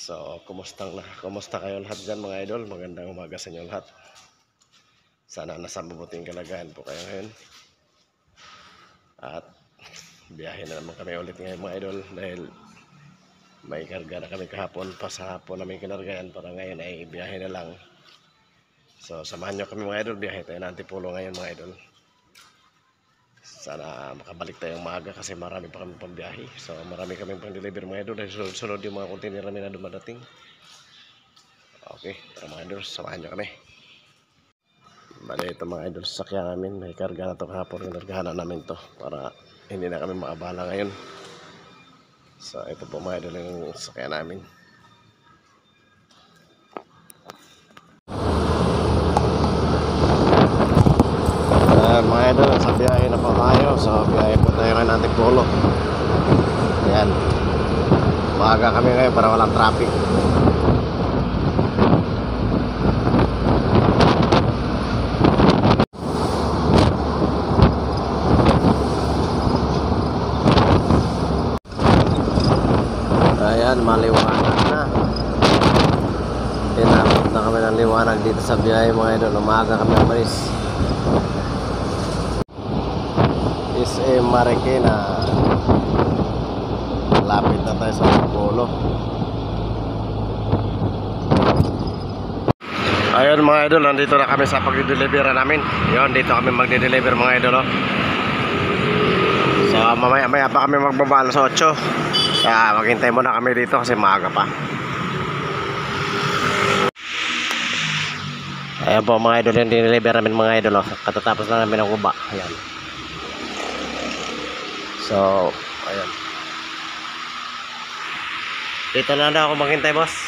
So, kumusta kayo lahat dyan mga idol? Magandang umaga sa inyo lahat. Sana nasa mabuting kalagayan po kayo ngayon. At biyahe na naman kami ulit ngayon mga idol dahil may karga na kami kahapon. Pa sa hapon namin kinargayan para ngayon ay biyahe na lang. So, samahan nyo kami mga idol. Biyahe tayo ng Antipolo ngayon mga idol. Sana makabalik tayong maaga kasi marami pa kami pambiyahe. So marami kaming pang deliver mga idol dahil sunod yung mga container namin na dumadating. Okay, tara mga idol, samahan nyo kami. Bali ito mga idol, sasakyan namin. May karga na ito kahapon, kinargahan na namin to para hindi na kami maabala ngayon. So ito po mga idol yung sasakyan namin. Mga idol, sa biyahe na po tayo. So biyahe po tayo ngayon Antipolo. Ayan, maaga kami ngayon para walang traffic. Ayan, maliwanag na. Tinapot na kami ng liwanag dito sa biyahe mga idol. Umaga kami umalis. SM Marikina. Lapit na tayo sa Antipolo. Ayun mga idol, nandito na kami sa pag-deliver namin. Yun, dito kami mag-deliver mga idol. So mamaya pa kami magbaba alas 8. Kaya maghintay muna kami dito kasi maaga pa. Ayan po mga idol, yung dineliver namin mga idol. Katatapos na namin ang kuba. Ayan. So, ayan. Dito na ako maghintay boss.